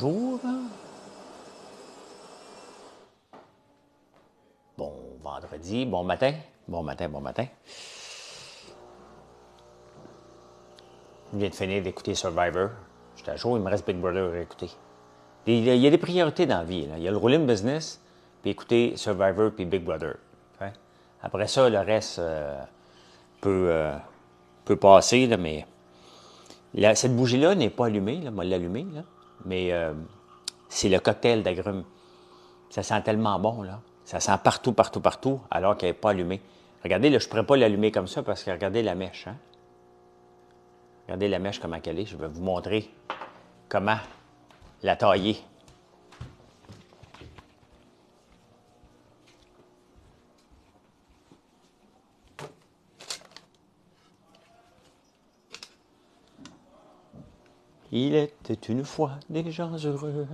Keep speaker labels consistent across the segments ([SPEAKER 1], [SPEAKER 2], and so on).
[SPEAKER 1] Bonjour. Bon vendredi, bon matin. Bon matin, bon matin. Je viens de finir d'écouter Survivor. J'étais à jour, il me reste Big Brother à écouter. Il y a des priorités dans la vie. Là. Il y a le rolling business, puis écouter Survivor, puis Big Brother. Hein? Après ça, le reste peut passer, là, mais cette bougie-là n'est pas allumée. Là, moi, l'allumer, là, mais c'est le cocktail d'agrumes. Ça sent tellement bon, là. Ça sent partout, partout, partout, alors qu'elle n'est pas allumée. Regardez, là, je ne pourrais pas l'allumer comme ça parce que regardez la mèche. Hein? Regardez la mèche, comment elle est. Je vais vous montrer comment la tailler. Il était une fois des gens heureux.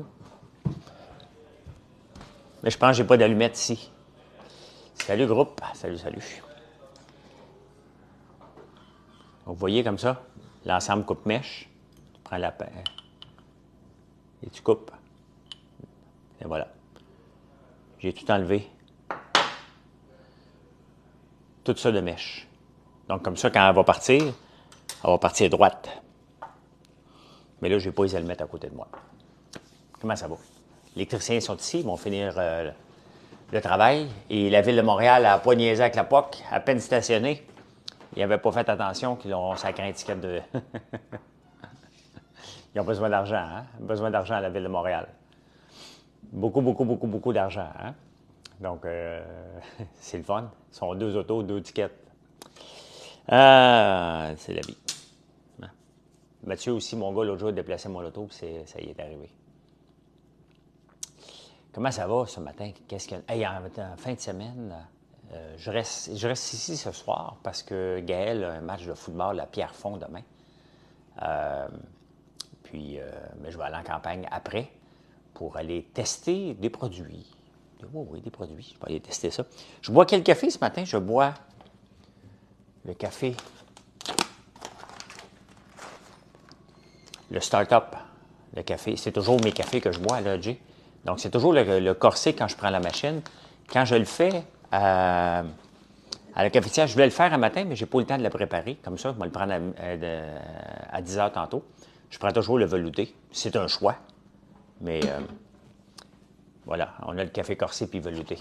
[SPEAKER 1] Mais je pense que j'ai pas d'allumette ici. Salut groupe. Salut, salut. Donc, vous voyez comme ça, l'ensemble coupe-mèche. Tu prends la paire et tu coupes. Et voilà. J'ai tout enlevé. Tout ça de mèche. Donc comme ça, quand elle va partir droite. Mais là, je n'ai pas les allumettes à côté de moi. Comment ça va? Les électriciens sont ici, ils vont finir le travail. Et la Ville de Montréal a pas niaisé avec la POC, à peine stationné. Ils n'avaient pas fait attention qu'ils ont sacré un ticket de... Ils ont besoin d'argent, hein? Besoin d'argent à la Ville de Montréal. Beaucoup, beaucoup, beaucoup, beaucoup d'argent, hein? Donc, c'est le fun. Ils sont 2 autos, 2 tickets. C'est la vie. Hein? Mathieu aussi, mon gars, l'autre jour, a déplacé mon auto, puis ça y est arrivé. Comment ça va ce matin? Qu'est-ce que... Hey, en fin de semaine, je reste ici ce soir parce que Gaël a un match de football à Pierrefonds demain. Mais je vais aller en campagne après pour aller tester des produits. Oui, des produits. Je vais aller tester ça. Je bois quel café ce matin? Je bois le café, le Startup. Le café, c'est toujours mes cafés que je bois, là, Jay. Donc, c'est toujours le corset quand je prends la machine. Quand je le fais à la cafetière, je voulais le faire un matin, mais je n'ai pas eu le temps de le préparer. Comme ça, je vais le prendre à 10 heures tantôt. Je prends toujours le velouté. C'est un choix. Mais voilà, on a le café corsé puis velouté.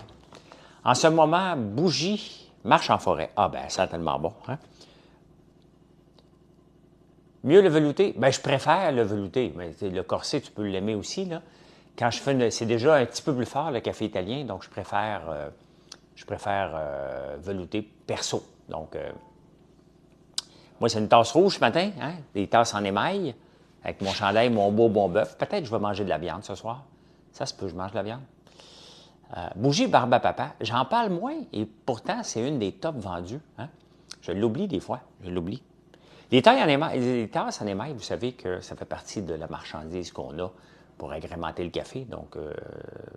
[SPEAKER 1] En ce moment, bougie, marche en forêt. Ah ben, ça tellement bon. Hein? Mieux le velouté? Ben, je préfère le velouté. Mais le corset, tu peux l'aimer aussi, là. Quand je fais, c'est déjà un petit peu plus fort, le café italien, donc je préfère velouté perso. Donc, moi, c'est une tasse rouge ce matin, hein? Des tasses en émail, avec mon chandail, mon beau bon bœuf. Peut-être que je vais manger de la viande ce soir. Ça se peut, je mange de la viande. Bougie barbe à papa, j'en parle moins et pourtant, c'est une des tops vendues. Hein? Je l'oublie des fois, je l'oublie. Les tasses en émail, vous savez que ça fait partie de la marchandise qu'on a pour agrémenter le café. Donc,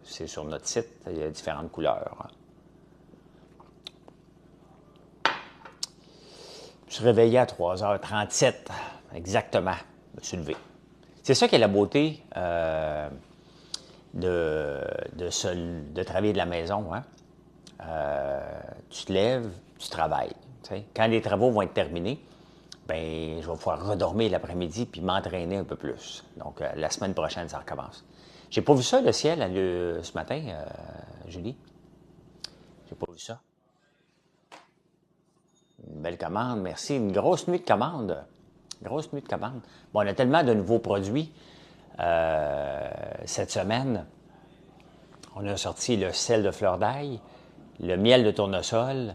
[SPEAKER 1] c'est sur notre site, il y a différentes couleurs. Je me suis réveillé à 3h37, exactement. Je me suis levé. C'est ça qui est la beauté de travailler de la maison. Hein? Tu te lèves, tu travailles. T'sais. Quand les travaux vont être terminés, ben, je vais pouvoir redormir l'après-midi puis m'entraîner un peu plus. Donc, la semaine prochaine, ça recommence. J'ai pas vu ça, le ciel, ce matin, Julie. J'ai pas vu ça. Une belle commande, merci. Une grosse nuit de commande. Grosse nuit de commande. Bon, on a tellement de nouveaux produits cette semaine. On a sorti le sel de fleur d'ail, le miel de tournesol,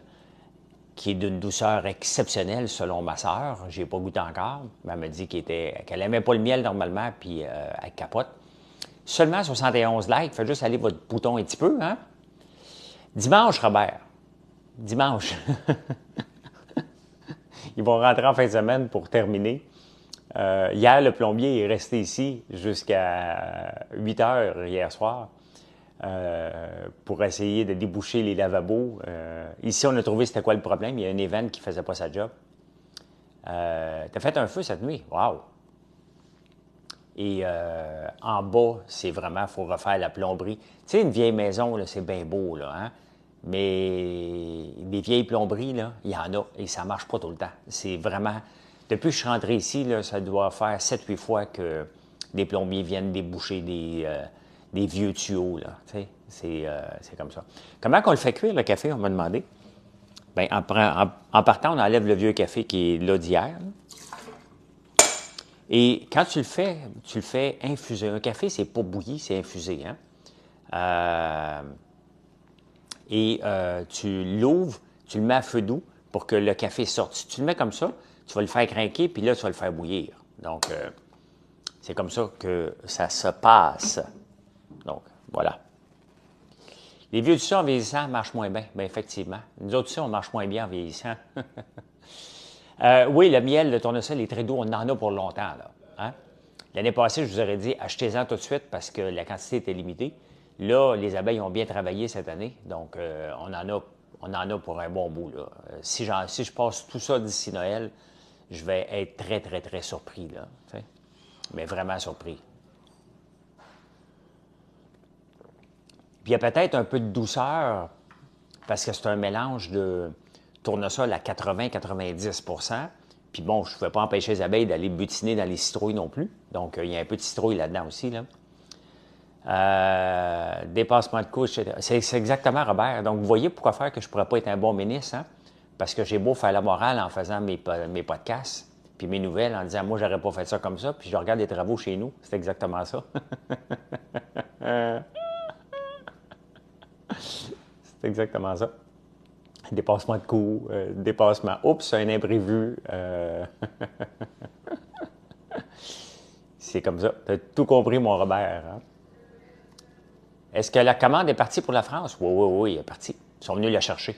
[SPEAKER 1] qui est d'une douceur exceptionnelle selon ma sœur. Je n'ai pas goûté encore, mais elle m'a dit qu'elle n'aimait pas le miel normalement, puis elle capote. Seulement 71 likes, faites juste aller votre bouton un petit peu. Hein? Dimanche, Robert. Dimanche. Ils vont rentrer en fin de semaine pour terminer. Hier, le plombier est resté ici jusqu'à 8 heures hier soir pour essayer de déboucher les lavabos. Ici, on a trouvé c'était quoi le problème. Il y a un événement qui ne faisait pas sa job. T'as fait un feu cette nuit. Wow! Et en bas, c'est vraiment, il faut refaire la plomberie. Tu sais, une vieille maison, là, c'est bien beau, là, hein? Mais des vieilles plomberies, là, il y en a et ça ne marche pas tout le temps. C'est vraiment. Depuis que je suis rentré ici, là, ça doit faire 7-8 fois que des plombiers viennent déboucher des vieux tuyaux, là. Tu sais, c'est comme ça. Comment qu'on le fait cuire, le café, on m'a demandé? Bien, en partant, on enlève le vieux café qui est là d'hier, là. Et quand tu le fais infuser. Un café, c'est pas bouilli, c'est infusé, hein? Tu l'ouvres, tu le mets à feu doux pour que le café sorte. Si tu le mets comme ça, tu vas le faire craquer, puis là, tu vas le faire bouillir. Donc, c'est comme ça que ça se passe. Donc, voilà. Les vieux du en vieillissant marchent moins bien. Bien, effectivement. Nous autres aussi, on marche moins bien en vieillissant. Oui, le miel, le tournesol est très doux. On en a pour longtemps, là. Hein? L'année passée, je vous aurais dit, achetez-en tout de suite parce que la quantité était limitée. Là, les abeilles ont bien travaillé cette année, donc on en a pour un bon bout, là. Si je passe tout ça d'ici Noël, je vais être très, très, très surpris, là. T'sais? Mais vraiment surpris. Puis il y a peut-être un peu de douceur parce que c'est un mélange de tournesol à 80-90 %. Puis bon, je ne pouvais pas empêcher les abeilles d'aller butiner dans les citrouilles non plus. Donc, il y a un peu de citrouille là-dedans aussi, là. Dépassement de couche, c'est exactement, Robert. Donc, vous voyez pourquoi faire que je ne pourrais pas être un bon ministre, hein? Parce que j'ai beau faire la morale en faisant mes podcasts, puis mes nouvelles, en disant, moi, j'aurais pas fait ça comme ça, puis je regarde les travaux chez nous. C'est exactement ça. C'est exactement ça. Dépassement de coût, dépassement. Oups, un imprévu. C'est comme ça. Tu as tout compris, mon Robert. Hein? Est-ce que la commande est partie pour la France? Oui, oui, oui, elle est partie. Ils sont venus la chercher.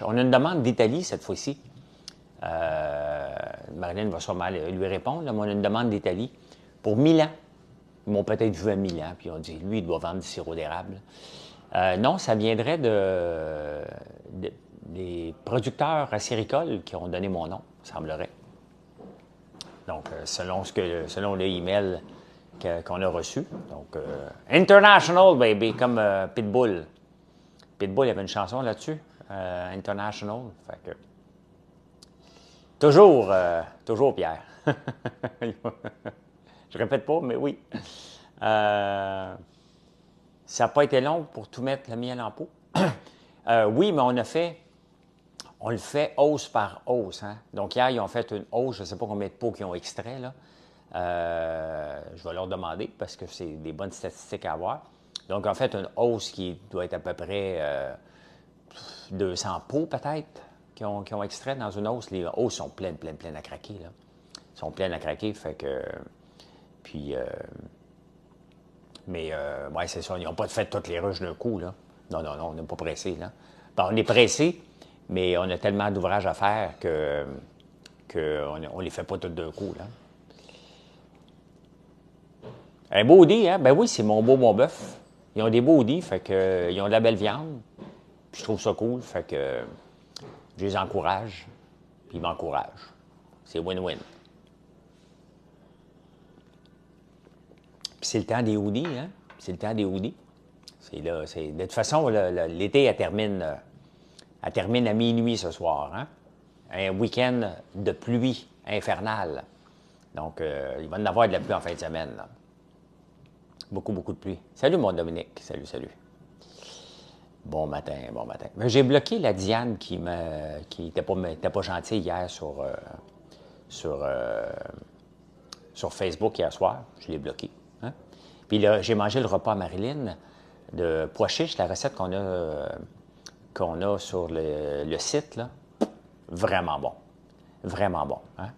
[SPEAKER 1] On a une demande d'Italie cette fois-ci. Marilyn va sûrement lui répondre, là, mais on a une demande d'Italie pour Milan. Ils m'ont peut-être vu à Milan, puis ils ont dit, lui, il doit vendre du sirop d'érable. Non, ça viendrait des producteurs acéricoles qui ont donné mon nom, semblerait. Donc, selon le email qu'on a reçu. Donc, International, baby, comme Pitbull. Pitbull, il y avait une chanson là-dessus, International. Fait que, toujours Pierre. Je répète pas, mais oui. Ça n'a pas été long pour tout mettre le miel en pot. Oui, mais on le fait hausse par hausse. Hein? Donc, hier, ils ont fait une hausse, je ne sais pas combien de pots qu'ils ont extrait, là. Je vais leur demander parce que c'est des bonnes statistiques à avoir. Donc, en fait, une hausse qui doit être à peu près 200 pots, peut-être, qui ont extrait dans une hausse. Les hausses sont pleines à craquer, là. Ils sont pleines à craquer, fait que... Puis... ouais, c'est ça. Ils n'ont pas fait toutes les ruches d'un coup, là. Non, on n'est pas pressé, là. Bon, on est pressé, mais on a tellement d'ouvrages à faire qu'on ne les fait pas toutes d'un coup, là. Un body, hein? Ben oui, c'est mon bœuf. Ils ont des bodys, fait que ils ont de la belle viande. Puis je trouve ça cool, fait que je les encourage, puis ils m'encouragent. C'est win-win. Puis c'est le temps des hoodies, hein? C'est le temps des hoodies. De toute façon, l'été, elle termine à minuit ce soir, hein? Un week-end de pluie infernale. Donc, il va y en avoir de la pluie en fin de semaine, là. Beaucoup de pluie. Salut, mon Dominique. Salut. Bon matin. Mais j'ai bloqué la Diane qui n'était pas gentille hier sur Facebook hier soir. Je l'ai bloqué. Hein? Puis là, j'ai mangé le repas à Marilyn de pois chiches, la recette qu'on a sur le site, là. Vraiment bon. Vraiment bon. Hein?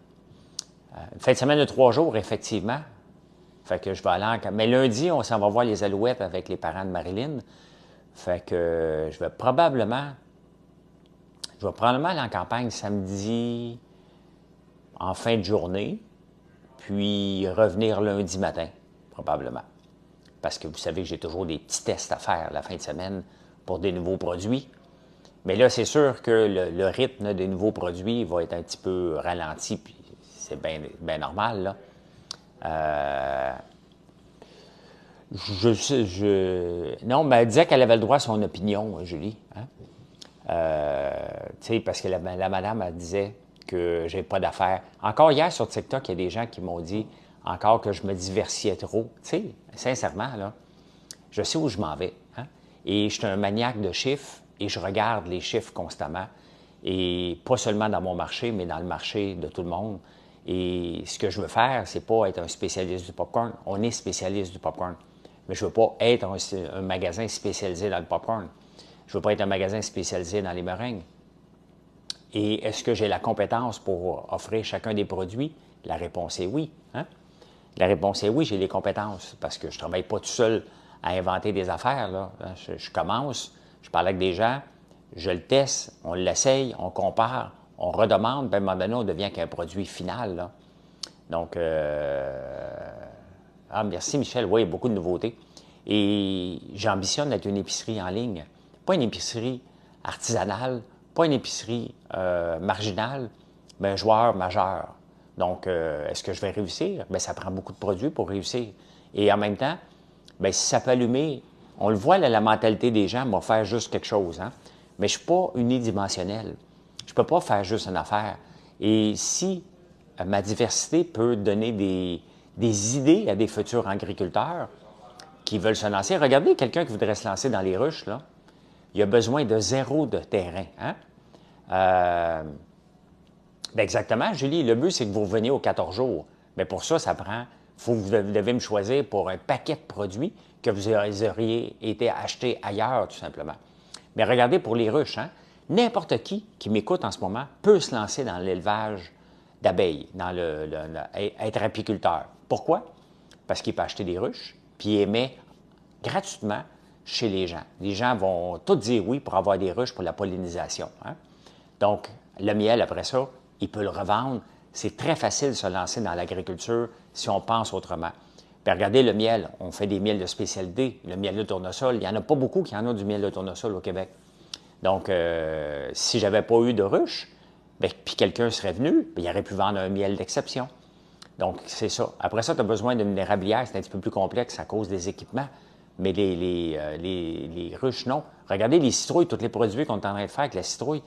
[SPEAKER 1] Une fin de semaine de 3 jours, effectivement. Fait que je vais aller mais lundi, on s'en va voir les Alouettes avec les parents de Marilyn. Fait que je vais probablement aller en campagne samedi en fin de journée, puis revenir lundi matin, probablement. Parce que vous savez que j'ai toujours des petits tests à faire la fin de semaine pour des nouveaux produits. Mais là, c'est sûr que le rythme des nouveaux produits va être un petit peu ralenti, puis c'est bien normal, là. Non, mais elle disait qu'elle avait le droit à son opinion, Julie. Hein? Tu sais, parce que la madame, elle disait que j'ai pas d'affaires. Encore hier, sur TikTok, il y a des gens qui m'ont dit encore que je me diversifiais trop. Tu sais, sincèrement, là, je sais où je m'en vais. Hein? Et je suis un maniaque de chiffres et je regarde les chiffres constamment. Et pas seulement dans mon marché, mais dans le marché de tout le monde. Et ce que je veux faire, c'est pas être un spécialiste du popcorn. On est spécialiste du popcorn. Mais je veux pas être un magasin spécialisé dans le popcorn. Je veux pas être un magasin spécialisé dans les meringues. Et est-ce que j'ai la compétence pour offrir chacun des produits? La réponse est oui. Hein? La réponse est oui, j'ai les compétences parce que je ne travaille pas tout seul à inventer des affaires. Là. Je commence, je parle avec des gens, je le teste, on l'essaye, on compare, on redemande, puis à un moment donné, on devient qu'un produit final. Là. Donc, merci Michel, oui, beaucoup de nouveautés. Et j'ambitionne d'être une épicerie en ligne, pas une épicerie artisanale, pas une épicerie marginale, mais un joueur majeur. Donc, est-ce que je vais réussir? Bien, ça prend beaucoup de produits pour réussir. Et en même temps, bien, si ça peut allumer, on le voit, là, la mentalité des gens va faire juste quelque chose. Hein? Mais je ne suis pas unidimensionnel. Je ne peux pas faire juste une affaire. Et si ma diversité peut donner des idées à des futurs agriculteurs qui veulent se lancer, regardez quelqu'un qui voudrait se lancer dans les ruches, là, il a besoin de zéro de terrain. Hein? Bien exactement, Julie. Le but, c'est que vous reveniez aux 14 jours. Mais pour ça, vous devez me choisir pour un paquet de produits que vous auriez été achetés ailleurs, tout simplement. Mais regardez pour les ruches, hein? N'importe qui m'écoute en ce moment peut se lancer dans l'élevage d'abeilles, être apiculteur. Pourquoi? Parce qu'il peut acheter des ruches, puis il émet gratuitement chez les gens. Les gens vont tous dire oui pour avoir des ruches pour la pollinisation. Hein? Donc, le miel, après ça, il peut le revendre. C'est très facile de se lancer dans l'agriculture si on pense autrement. Puis regardez le miel, on fait des miels de spécialité. Le miel de tournesol, il n'y en a pas beaucoup qui en ont du miel de tournesol au Québec. Donc, si j'avais pas eu de ruche, bien, puis quelqu'un serait venu, bien, il aurait pu vendre un miel d'exception. Donc, c'est ça. Après ça, tu as besoin d'une érablière, c'est un petit peu plus complexe à cause des équipements. Mais les ruches, non. Regardez les citrouilles, tous les produits qu'on est en train de faire avec la citrouille.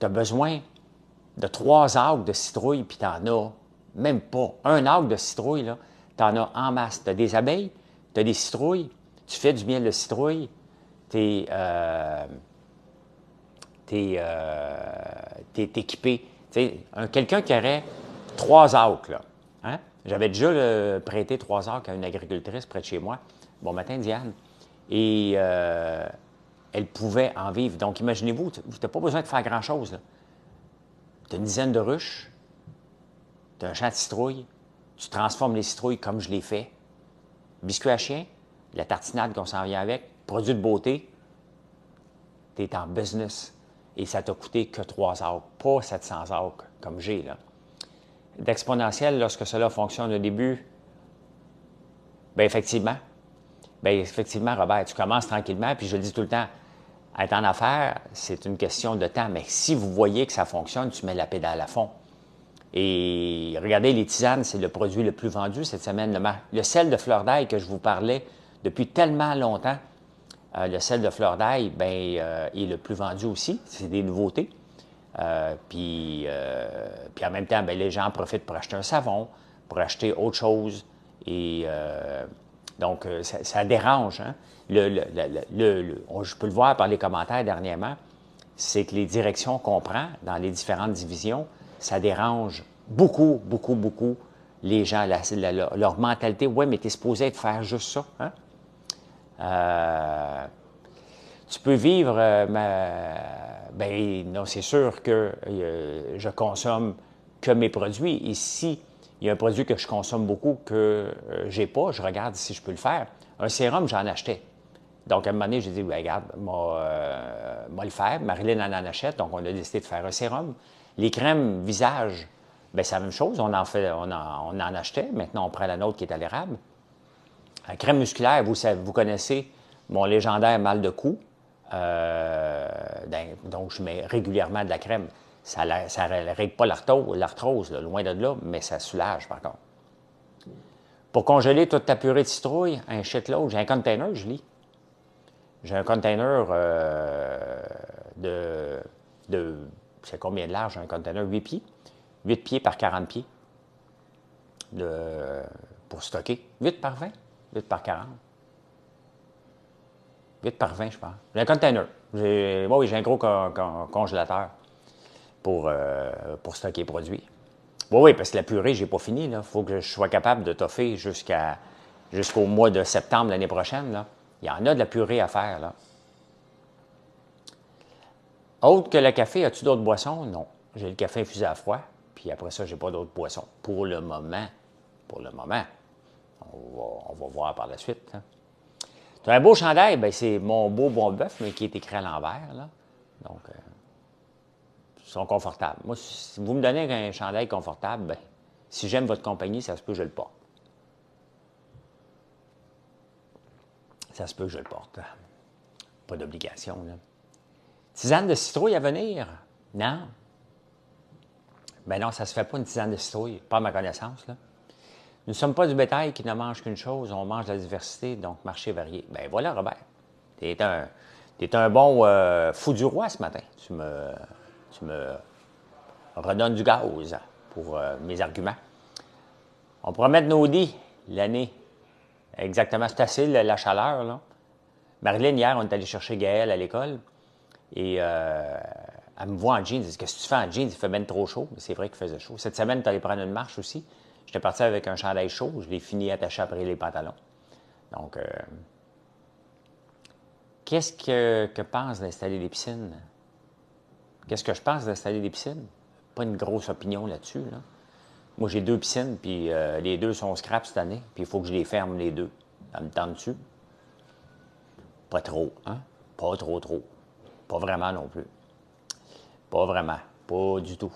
[SPEAKER 1] Tu as besoin de 3 arcs de citrouille, puis tu n'en as même pas. Un arc de citrouille, là, tu en as en masse. Tu as des abeilles, tu as des citrouilles, tu fais du miel de citrouille, tu es équipé. Quelqu'un qui aurait 3 arcs, là, hein? J'avais déjà prêté 3 arcs à une agricultrice près de chez moi. Bon matin, Diane. Et elle pouvait en vivre. Donc, imaginez-vous, tu n'as pas besoin de faire grand-chose. Tu as une dizaine de ruches, tu as un champ de citrouilles, tu transformes les citrouilles comme je l'ai fait. Biscuit à chien, la tartinade qu'on s'en vient avec, produit de beauté, tu es en business. Et ça t'a coûté que 3 arcs, pas 700 arcs comme j'ai, là. D'exponentiel, lorsque cela fonctionne au début, bien effectivement, Robert, tu commences tranquillement, puis je le dis tout le temps, être en affaires, c'est une question de temps, mais si vous voyez que ça fonctionne, tu mets la pédale à fond. Et regardez, les tisanes, c'est le produit le plus vendu cette semaine. Le sel de fleur d'ail que je vous parlais depuis tellement longtemps, le sel de fleur d'ail, bien, est le plus vendu aussi. C'est des nouveautés. Puis en même temps, bien, les gens en profitent pour acheter un savon, pour acheter autre chose. Et donc, ça dérange. Hein? Je peux le voir par les commentaires dernièrement, c'est que les directions qu'on prend dans les différentes divisions, ça dérange beaucoup, beaucoup, beaucoup les gens, leur mentalité. Oui, mais tu es supposé faire juste ça. Hein? Tu peux vivre, ben non, c'est sûr que je consomme que mes produits. Et si il y a un produit que je consomme beaucoup que j'ai pas, je regarde si je peux le faire. Un sérum, j'en achetais. Donc, à un moment donné, j'ai dit, ben, regarde, moi le faire. Marilyn en achète, donc on a décidé de faire un sérum. Les crèmes visage, bien, c'est la même chose. On en achetait. Maintenant, on prend la nôtre qui est à l'érable. La crème musculaire, vous connaissez mon légendaire mal de cou. Donc, je mets régulièrement de la crème. Ça ne règle pas l'arthrose, loin de là, mais ça soulage, par contre. Pour congeler toute ta purée de citrouille, un shitload, j'ai un container, je lis. J'ai un container de c'est combien de large un container? 8 pieds. 8 pieds par 40 pieds pour stocker. 8 par 20? 8 par 40? 8 par 20, je pense. J'ai un container. Oui, j'ai un gros congélateur pour stocker les produits. Oui, parce que la purée, j'ai pas fini. Il faut que je sois capable de toffer jusqu'au mois de septembre l'année prochaine. Là. Il y en a de la purée à faire. Là. Autre que le café, as-tu d'autres boissons? Non. J'ai le café infusé à froid, puis après ça, j'ai pas d'autres boissons. Pour le moment. Pour le moment. On va voir par la suite. Hein. Tu as un beau chandail, ben c'est mon beau bon bœuf, mais qui est écrit à l'envers. Là. Donc, ils sont confortables. Moi, si vous me donnez un chandail confortable, ben, si j'aime votre compagnie, ça se peut que je le porte. Ça se peut que je le porte. Pas d'obligation, là. Tisane de citrouille à venir? Non. Ben non, ça ne se fait pas une tisane de citrouille, pas à ma connaissance, là. Nous ne sommes pas du bétail qui ne mange qu'une chose, on mange la diversité, donc marché varié. Ben voilà, Robert. T'es un bon fou du roi ce matin. Tu me redonnes du gaz pour mes arguments. On pourra mettre nos lits l'année. Exactement, c'est assez la chaleur, là. Marilyn, hier, on est allé chercher Gaëlle à l'école et elle me voit en jeans. Elle dit, qu'est-ce que tu fais en jeans? Il fait bien trop chaud. Mais c'est vrai qu'il faisait chaud. Cette semaine, tu es allé prendre une marche aussi. J'étais parti avec un chandail chaud. Je l'ai fini attaché après les pantalons. Donc, qu'est-ce que pense d'installer des piscines? Qu'est-ce que je pense d'installer des piscines? Pas une grosse opinion là-dessus. Là. Moi, j'ai 2 piscines, puis les 2 sont scrap cette année. Puis il faut que je les ferme, les 2. Ça me tente dessus. Pas trop, hein? Pas trop. Pas vraiment non plus. Pas vraiment. Pas du tout.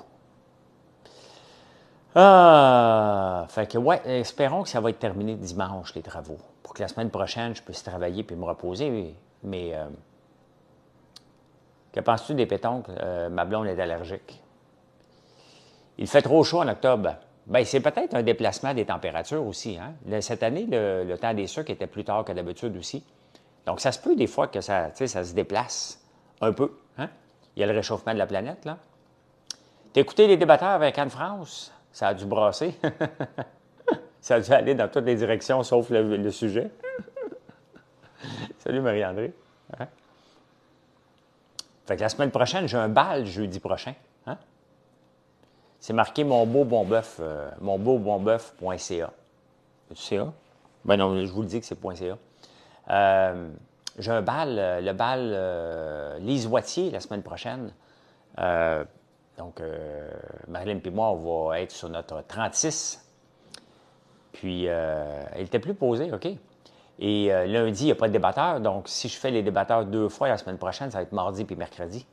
[SPEAKER 1] Fait que, ouais, espérons que ça va être terminé dimanche, les travaux. Pour que la semaine prochaine, je puisse travailler puis me reposer. Mais que penses-tu des pétoncles? Ma blonde est allergique. Il fait trop chaud en octobre. Bien, c'est peut-être un déplacement des températures aussi. Hein? Cette année, le temps des sucres était plus tard que d'habitude aussi. Donc, ça se peut des fois que ça se déplace un peu. Hein? Il y a le réchauffement de la planète, là. T'as écouté les débatteurs avec Anne-France? Ça a dû brasser. Ça a dû aller dans toutes les directions, sauf le sujet. Salut Marie-André. Hein? Fait que la semaine prochaine, j'ai un bal jeudi prochain. Hein? C'est marqué mon beau bon bœuf, monbeaubonboeuf.ca. C'est CA? Ben non, je vous le dis que c'est .ca. J'ai un bal, le bal Lise Wattier la semaine prochaine. Donc, Marilyn et moi, on va être sur notre 36. Puis, elle était plus posée, OK? Et lundi, il n'y a pas de débatteur. Donc, si je fais les débatteurs 2 fois la semaine prochaine, ça va être mardi puis mercredi.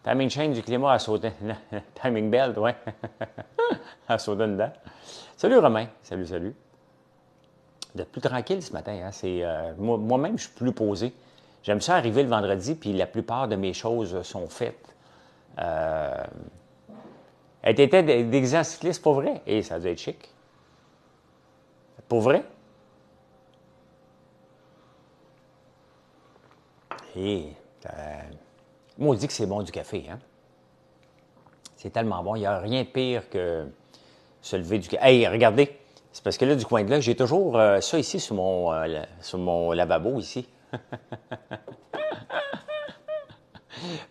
[SPEAKER 1] Timing chain du climat a sauté. Timing belt, ouais. a sauté dedans. Salut Romain. Salut. Vous êtes plus tranquille ce matin. Hein? Moi-même, je suis plus posé. J'aime ça arriver le vendredi, puis la plupart de mes choses sont faites. Elle était déguisée en cycliste, pour vrai? Et ça a dû être chic. Pour vrai? Et moi, on dit que c'est bon du café. Hein? C'est tellement bon. Il n'y a rien de pire que se lever du café. Hey, regardez. C'est parce que là, du coin de là, j'ai toujours ça ici sur mon lavabo ici.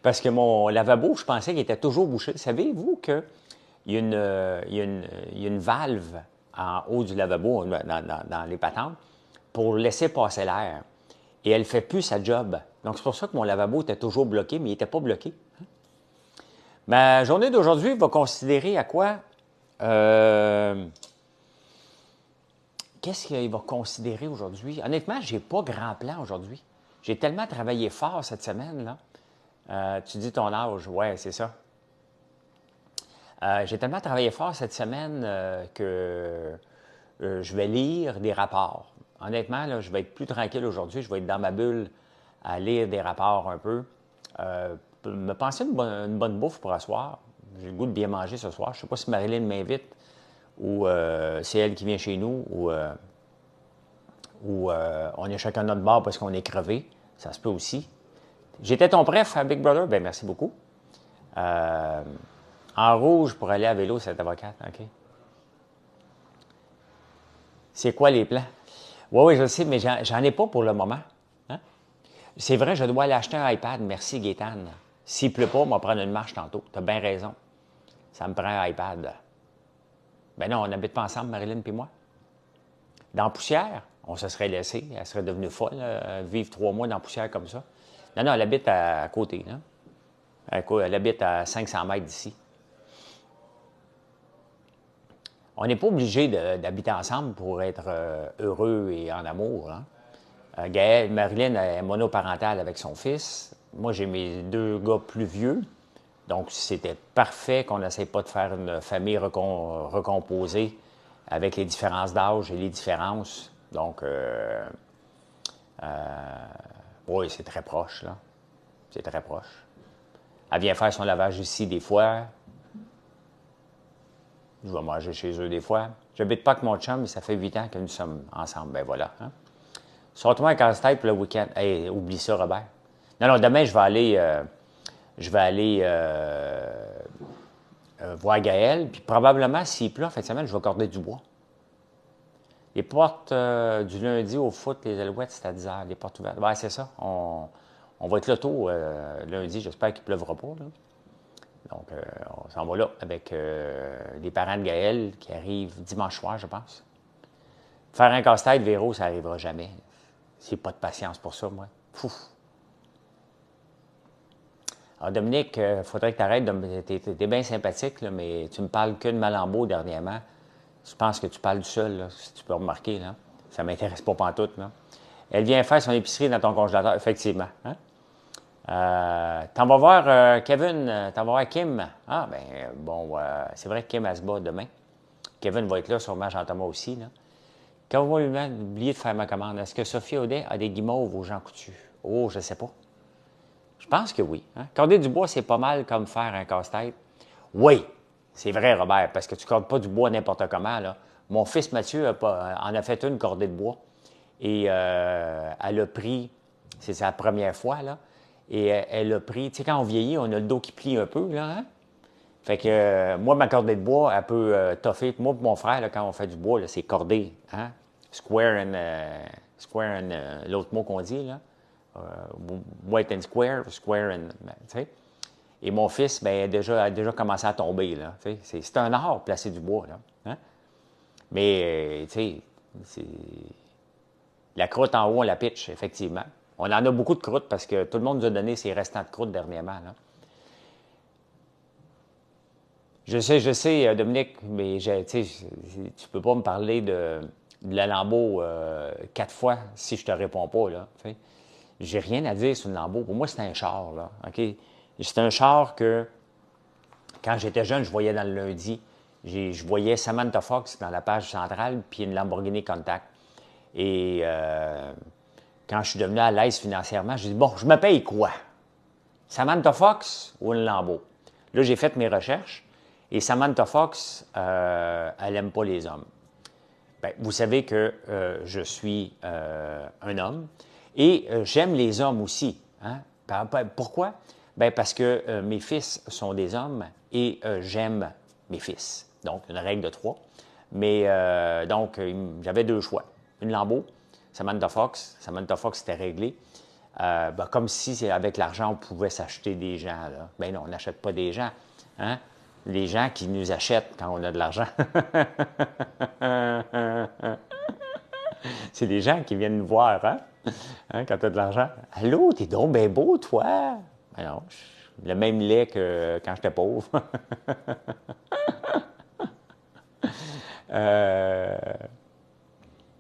[SPEAKER 1] Parce que mon lavabo, je pensais qu'il était toujours bouché. Savez-vous qu'il y a une valve en haut du lavabo, dans les patentes, pour laisser passer l'air. Et elle ne fait plus sa job. Donc, c'est pour ça que mon lavabo était toujours bloqué, mais il n'était pas bloqué. Ma journée d'aujourd'hui va considérer à quoi? Qu'est-ce qu'il va considérer aujourd'hui? Honnêtement, je n'ai pas grand plan aujourd'hui. J'ai tellement travaillé fort cette semaine, là. Tu dis ton âge, ouais, c'est ça. J'ai tellement travaillé fort cette semaine que je vais lire des rapports. Honnêtement, là, je vais être plus tranquille aujourd'hui. Je vais être dans ma bulle à lire des rapports un peu. Me penser une bonne bouffe pour asseoir. J'ai le goût de bien manger ce soir. Je ne sais pas si Marilyn m'invite ou c'est elle qui vient chez nous, ou on est chacun de notre bord parce qu'on est crevé. Ça se peut aussi. J'étais ton préf à Big Brother? Bien, merci beaucoup. En rouge pour aller à vélo, cette avocate. OK. C'est quoi les plans? Oui, oui, je le sais, mais j'en ai pas pour le moment. Hein? C'est vrai, je dois aller acheter un iPad. Merci, Gaétane. S'il pleut pas, on va prendre une marche tantôt. Tu as bien raison. Ça me prend un iPad. Ben non, on n'habite pas ensemble, Marilyn et moi. Dans la poussière, on se serait laissé. Elle serait devenue folle, vivre 3 mois dans la poussière comme ça. Non, non, elle habite à côté. Là. Elle habite à 500 mètres d'ici. On n'est pas obligé d'habiter ensemble pour être heureux et en amour. Hein? Gaëlle, Marilyn est monoparentale avec son fils. Moi, j'ai mes 2 gars plus vieux. Donc, c'était parfait qu'on n'essaie pas de faire une famille recomposée avec les différences d'âge et les différences. Donc, oui, c'est très proche, là. C'est très proche. Elle vient faire son lavage ici des fois. Je vais manger chez eux des fois. J'habite pas avec mon chum, mais ça fait 8 ans que nous sommes ensemble. Ben voilà. Hein? Sors-toi un casse-tête pour le week-end. Hey, oublie ça, Robert. Non, non, demain, je vais aller voir Gaël. Puis probablement, s'il pleut en fin de semaine, je vais corder du bois. Les portes du lundi au foot, les Alouettes, c'est à 10 h. Les portes ouvertes. Ouais, c'est ça. On va être là tôt lundi. J'espère qu'il ne pleuvra pas. Là. Donc, on s'en va là avec les parents de Gaël qui arrivent dimanche soir, je pense. Faire un casse-tête, Véro, ça n'arrivera jamais. J'ai pas de patience pour ça, moi. Fouf. Alors, Dominique, il faudrait que tu arrêtes. T'es bien sympathique, là, mais tu me parles que de Malambeau dernièrement. Je pense que tu parles du seul, là, si tu peux remarquer. Là. Ça ne m'intéresse pas pantoute. Là. Elle vient faire son épicerie dans ton congélateur, effectivement. Hein? T'en vas voir Kevin, t'en vas voir Kim. Ah, ben bon, c'est vrai que Kim, elle se bat demain. Kevin va être là, sûrement Jean-Thomas aussi. Là. Quand vous m'avez oublié de faire ma commande, est-ce que Sophie Audet a des guimauves aux Jean Coutu? Oh, je ne sais pas. Je pense que oui. Hein? Corder du bois, c'est pas mal comme faire un casse-tête. Oui, c'est vrai, Robert, parce que tu ne cordes pas du bois n'importe comment. Là. Mon fils Mathieu en a fait une cordée de bois. Et elle a pris, c'est sa première fois, là, et elle a pris, tu sais, quand on vieillit, on a le dos qui plie un peu, là, hein? Fait que moi, ma cordée de bois, elle peut toffer. Moi et mon frère, là, quand on fait du bois, là, c'est cordé, hein? Square and l'autre mot qu'on dit, là. White and square and, tu sais. Et mon fils, bien, a déjà commencé à tomber, là, tu sais. C'est un art, placer du bois, là, hein? Mais, tu sais, la croûte en haut, on la pitch, effectivement. On en a beaucoup de croûtes parce que tout le monde nous a donné ses restants de croûte dernièrement, là. Je sais, Dominique, mais tu ne peux pas me parler de la Lambeau 4 fois si je te réponds pas, là. J'ai rien à dire sur le Lambeau. Pour moi, c'est un char, là. OK? C'est un char que, quand j'étais jeune, je voyais dans le lundi. Je voyais Samantha Fox dans la page centrale, puis une Lamborghini Contact. Et quand je suis devenu à l'aise financièrement, je dit bon, je me paye quoi? Samantha Fox ou une Lambeau? Là, j'ai fait mes recherches. Et Samantha Fox, elle n'aime pas les hommes. Bien, vous savez que je suis un homme et j'aime les hommes aussi. Hein? Pourquoi? Bien, parce que mes fils sont des hommes et j'aime mes fils. Donc, une règle de 3. Mais donc, j'avais 2 choix. Une Lambeau, Samantha Fox. Samantha Fox, c'était réglé. Ben, comme si avec l'argent, on pouvait s'acheter des gens. Là. Bien non, on n'achète pas des gens. Hein? Les gens qui nous achètent quand on a de l'argent. C'est des gens qui viennent nous voir, hein? Hein, quand tu as de l'argent. Allô, t'es donc bien beau, toi? Ben non, le même lait que quand j'étais pauvre.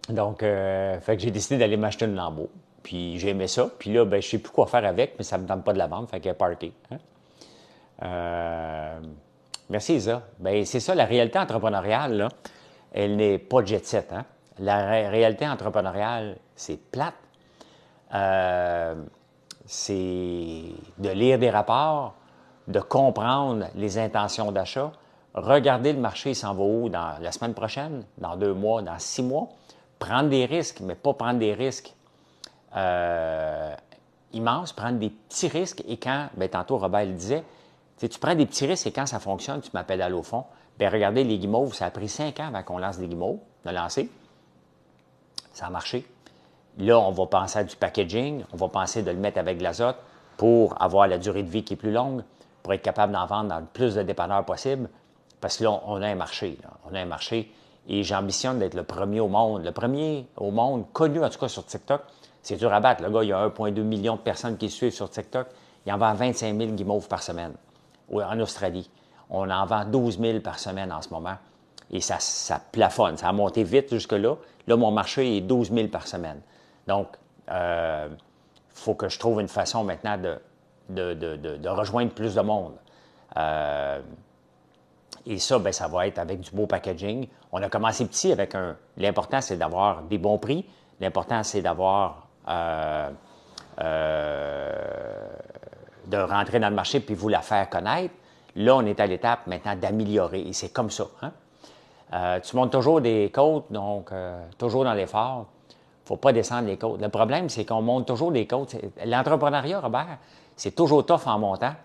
[SPEAKER 1] Donc, fait que j'ai décidé d'aller m'acheter une Lambeau. Puis j'ai aimé ça. Puis là, ben, je ne sais plus quoi faire avec, mais ça ne me tente pas de la vendre. Fait qu'elle est party. Hein? Merci, Isa. Bien, c'est ça, la réalité entrepreneuriale, là, elle n'est pas jet set. Hein? La réalité entrepreneuriale, c'est plate. C'est de lire des rapports, de comprendre les intentions d'achat, regarder le marché, il s'en va où dans la semaine prochaine, dans 2 mois, dans 6 mois. Prendre des risques, mais pas prendre des risques immenses, prendre des petits risques. Et quand, bien, tantôt, Robert le disait, tu prends des petits risques et quand ça fonctionne, tu m'appelles à l'eau fond. Bien, regardez les guimauves, ça a pris 5 ans avant qu'on lance des guimauves. On a lancé. Ça a marché. Là, on va penser à du packaging, on va penser de le mettre avec de l'azote pour avoir la durée de vie qui est plus longue, pour être capable d'en vendre dans le plus de dépanneurs possible. Parce que là, on a un marché. Là. On a un marché et j'ambitionne d'être le premier au monde. Le premier au monde, connu en tout cas sur TikTok. C'est dur à battre. Le gars, il y a 1,2 million de personnes qui le suivent sur TikTok. Il en vend 25 000 guimauves par semaine en Australie. On en vend 12 000 par semaine en ce moment. Et ça plafonne. Ça a monté vite jusque-là. Là, mon marché est 12 000 par semaine. Donc, il faut que je trouve une façon maintenant de rejoindre plus de monde. Et ça, bien, ça va être avec du beau packaging. On a commencé petit avec l'important, c'est d'avoir des bons prix. L'important, c'est d'avoir de rentrer dans le marché puis vous la faire connaître. Là, on est à l'étape maintenant d'améliorer. Et c'est comme ça. Hein? Tu montes toujours des côtes, donc toujours dans l'effort. Il ne faut pas descendre les côtes. Le problème, c'est qu'on monte toujours les côtes. L'entrepreneuriat, Robert, c'est toujours tough en montant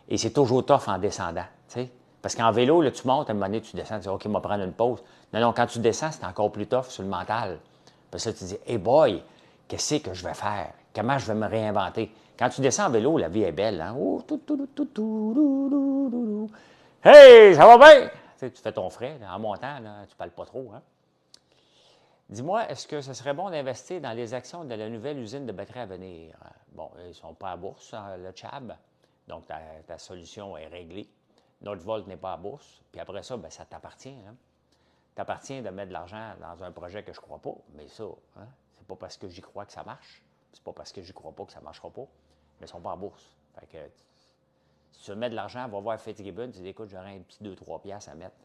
[SPEAKER 1] et c'est toujours tough en descendant. T'sais? Parce qu'en vélo, là, tu montes, à un moment donné, tu descends, tu dis « OK, on va prendre une pause ». Non, non, quand tu descends, c'est encore plus tough sur le mental. Parce que là, tu dis « Hey boy, qu'est-ce que je vais faire? Comment je vais me réinventer? » Quand tu descends en vélo, la vie est belle. Hein? Hey, ça va bien? Tu fais ton frais. Là, en montant, là, tu ne parles pas trop. Hein? Dis-moi, est-ce que ce serait bon d'investir dans les actions de la nouvelle usine de batterie à venir? Bon, ils ne sont pas à bourse, hein, le CHAB, donc ta solution est réglée. Northvolt n'est pas à bourse. Puis après ça, bien, ça t'appartient. Hein? T'appartient de mettre de l'argent dans un projet que je ne crois pas, mais ça, hein, c'est pas parce que j'y crois que ça marche. C'est pas parce que j'y crois pas que ça ne marchera pas, mais ils ne sont pas en bourse. Fait que, si tu veux mettre de l'argent, va voir Fitzgibbon, tu dis, écoute, j'aurais un petit 2-3 piastres à mettre.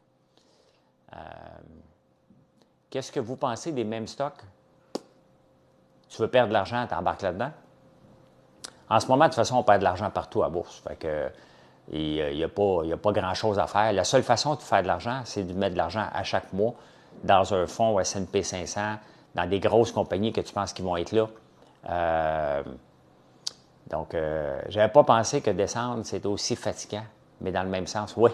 [SPEAKER 1] Qu'est-ce que vous pensez des mêmes stocks? Tu veux perdre de l'argent, tu embarques là-dedans? En ce moment, de toute façon, on perd de l'argent partout à bourse. Fait que, il n'y a pas grand-chose à faire. La seule façon de faire de l'argent, c'est de mettre de l'argent à chaque mois dans un fonds S&P 500, dans des grosses compagnies que tu penses qu'ils vont être là. Donc, je n'avais pas pensé que descendre, c'était aussi fatigant, mais dans le même sens, oui.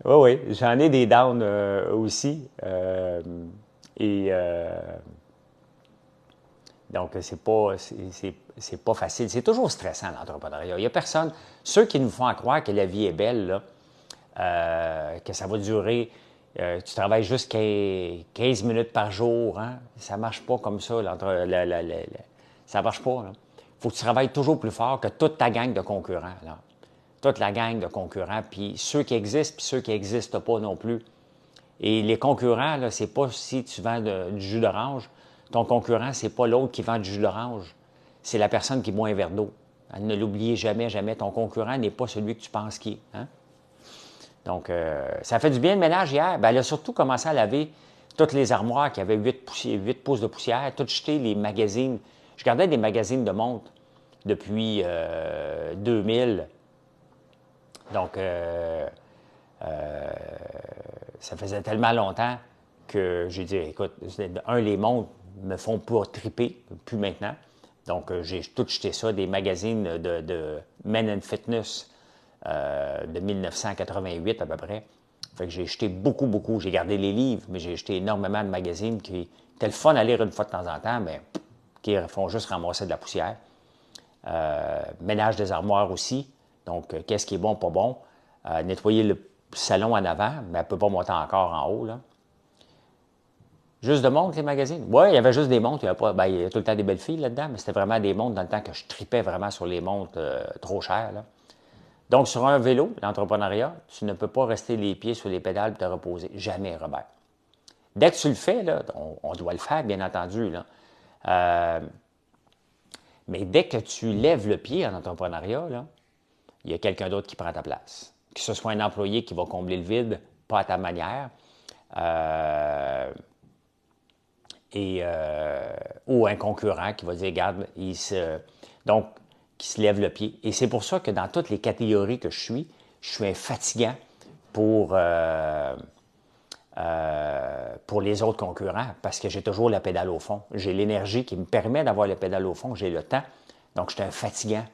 [SPEAKER 1] Oui, oui, j'en ai des downs aussi. Donc, c'est pas facile. C'est toujours stressant, l'entrepreneuriat. Il n'y a personne. Ceux qui nous font croire que la vie est belle, là, que ça va durer, tu travailles juste 15 minutes par jour, hein? Ça ne marche pas comme ça. Ça ne marche pas. Il faut que tu travailles toujours plus fort que toute ta gang de concurrents. Là. Toute la gang de concurrents, puis ceux qui existent, puis ceux qui n'existent pas non plus. Et les concurrents, là, c'est pas si tu vends du jus d'orange. Ton concurrent, c'est pas l'autre qui vend du jus d'orange. C'est la personne qui boit un verre d'eau. Ne l'oubliez jamais, jamais. Ton concurrent n'est pas celui que tu penses qu'il est. Hein? Donc, ça fait du bien le ménage hier. Bien, elle a surtout commencé à laver toutes les armoires qui avaient 8 pouces de poussière, tout jeter les magazines. Je gardais des magazines de montres depuis 2000. Donc, ça faisait tellement longtemps que j'ai dit, écoute, les montres me font pas triper, plus maintenant. Donc, j'ai tout jeté ça, des magazines de Men and Fitness de 1988 à peu près. Fait que j'ai jeté beaucoup, beaucoup. J'ai gardé les livres, mais j'ai jeté énormément de magazines qui étaient le fun à lire une fois de temps en temps, mais qui font juste ramasser de la poussière. Ménage des armoires aussi. Donc, qu'est-ce qui est bon, pas bon? Nettoyer le salon en avant, mais elle ne peut pas monter encore en haut. Là. Juste de montres, les magazines? Oui, il y avait juste des montres. Il y a tout le temps des belles filles là-dedans, mais c'était vraiment des montres dans le temps que je tripais vraiment sur les montres trop chères. Là. Donc, sur un vélo, l'entrepreneuriat, tu ne peux pas rester les pieds sur les pédales et te reposer. Jamais, Robert. Dès que tu le fais, là, on doit le faire, bien entendu. Là. Mais dès que tu lèves le pied en entrepreneuriat, là, il y a quelqu'un d'autre qui prend ta place. Que ce soit un employé qui va combler le vide, pas à ta manière, ou un concurrent qui va dire, regarde, donc, qui se lève le pied. Et c'est pour ça que dans toutes les catégories que je suis, je suis un fatigant pour les autres concurrents parce que j'ai toujours la pédale au fond. J'ai l'énergie qui me permet d'avoir la pédale au fond, j'ai le temps. Donc, je suis un fatigant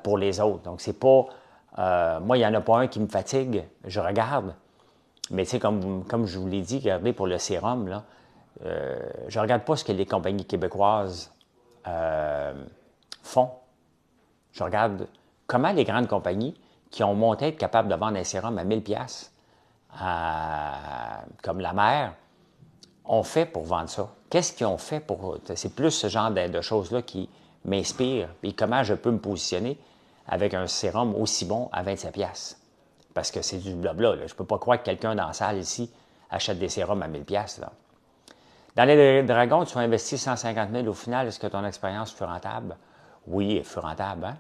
[SPEAKER 1] pour les autres. Donc, c'est pas... moi, il n'y en a pas un qui me fatigue, je regarde. Mais tu sais, comme je vous l'ai dit, regardez pour le sérum, là, je ne regarde pas ce que les compagnies québécoises font. Je regarde comment les grandes compagnies qui ont monté être capables de vendre un sérum à 1000$, comme la mer, ont fait pour vendre ça. Qu'est-ce qu'ils ont fait pour... C'est plus ce genre de choses-là qui m'inspire et comment je peux me positionner avec un sérum aussi bon à 27$. Parce que c'est du blabla. Là. Je ne peux pas croire que quelqu'un dans la salle ici achète des sérums à 1000$. Là. Dans les Dragons, tu as investi 150 000 au final. Est-ce que ton expérience fut rentable? Oui, elle fut rentable. Hein?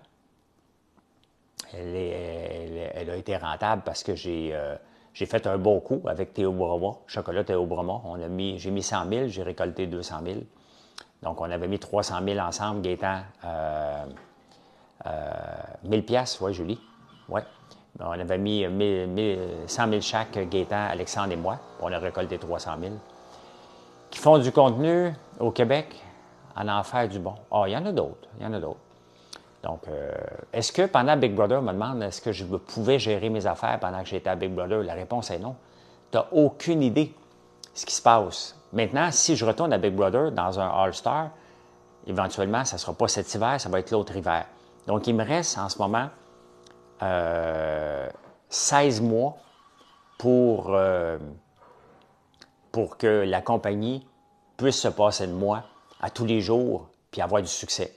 [SPEAKER 1] Elle a été rentable parce que j'ai fait un bon coup avec Théo Broma, Chocolat Théo Broma. J'ai mis 100 000, j'ai récolté 200 000. Donc, on avait mis 300 000 ensemble, Gaétan. 1000$, oui, Julie. Oui. On avait mis 100 000 chaque, Gaétan, Alexandre et moi. On a récolté 300 000. Qui font du contenu au Québec, en enfer du bon. Ah, il y en a d'autres. Il y en a d'autres. Donc, est-ce que pendant Big Brother, on me demande, est-ce que je pouvais gérer mes affaires pendant que j'étais à Big Brother? La réponse est non. Tu n'as aucune idée de ce qui se passe. Maintenant, si je retourne à Big Brother dans un All-Star, éventuellement, ça ne sera pas cet hiver, ça va être l'autre hiver. Donc, il me reste en ce moment 16 mois pour que la compagnie puisse se passer de moi à tous les jours puis avoir du succès.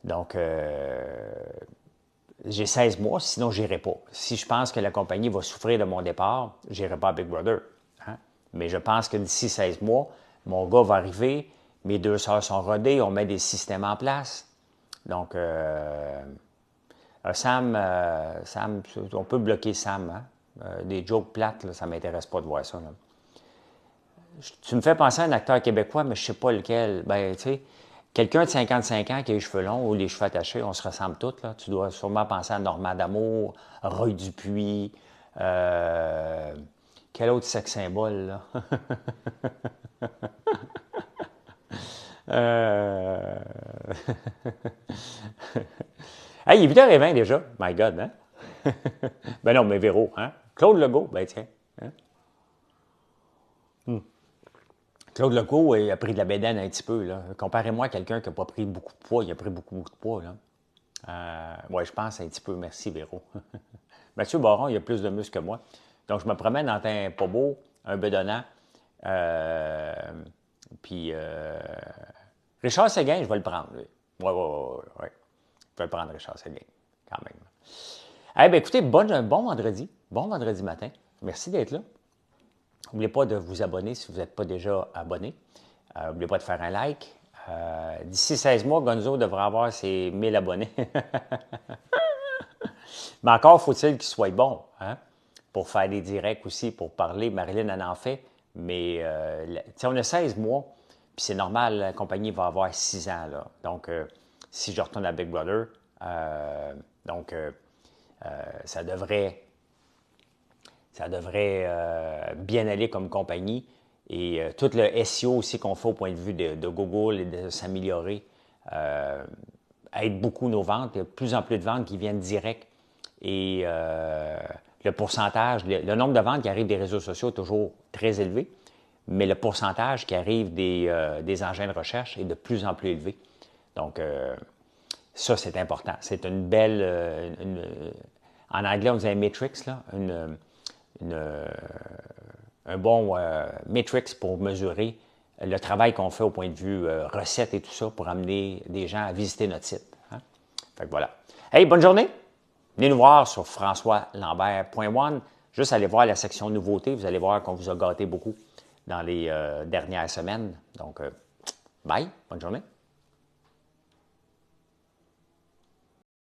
[SPEAKER 1] Donc, j'ai 16 mois, sinon je n'irai pas. Si je pense que la compagnie va souffrir de mon départ, je n'irai pas à Big Brother. Hein? Mais je pense que d'ici 16 mois, mon gars va arriver, mes 2 sœurs sont rodées, on met des systèmes en place. Donc, Sam, on peut bloquer Sam. Hein? Des jokes plates, là, ça ne m'intéresse pas de voir ça. Là. Tu me fais penser à un acteur québécois, mais je ne sais pas lequel. Ben, tu sais, quelqu'un de 55 ans qui a les cheveux longs ou les cheveux attachés, on se ressemble tous. Là. Tu dois sûrement penser à Normand D'Amour, Roy Dupuis, quel autre sex symbole, là? Hey, il est 8h20 déjà. My God, hein? Ben non, mais Véro, hein? Claude Legault, ben tiens. Hein? Claude Legault a pris de la bédaine un petit peu. Là. Comparez-moi à quelqu'un qui n'a pas pris beaucoup de poids. Il a pris beaucoup de poids. Là. Oui, je pense un petit peu. Merci, Véro. Mathieu Baron, il a plus de muscles que moi. Donc, je me promène dans un pas beau, un bedonnant. Puis, Richard Séguin, je vais le prendre. Oui. Je vais le prendre, Richard Séguin, quand même. Eh bien, écoutez, bon vendredi. Bon vendredi matin. Merci d'être là. N'oubliez pas de vous abonner si vous n'êtes pas déjà abonné. N'oubliez pas de faire un like. D'ici 16 mois, Gonzo devrait avoir ses 1000 abonnés. Mais encore faut-il qu'il soit bon, hein? Pour faire des directs aussi, pour parler. Marilyn en fait. Mais on a 16 mois, puis c'est normal, la compagnie va avoir 6 ans. Là. Donc, si je retourne à Big Brother, ça devrait bien aller comme compagnie. Et tout le SEO aussi qu'on fait au point de vue de Google et de s'améliorer aide beaucoup nos ventes. Il y a de plus en plus de ventes qui viennent direct. Et le pourcentage, le nombre de ventes qui arrivent des réseaux sociaux est toujours très élevé, mais le pourcentage qui arrive des engins de recherche est de plus en plus élevé. Donc, ça, c'est important. C'est une belle... en anglais, on dit un matrix, là, un bon matrix pour mesurer le travail qu'on fait au point de vue recettes et tout ça pour amener des gens à visiter notre site. Hein? Fait que voilà. Hey, bonne journée! Venez nous voir sur françoislambert.one. Juste aller voir la section nouveautés. Vous allez voir qu'on vous a gâté beaucoup dans les dernières semaines. Donc, bye, bonne journée.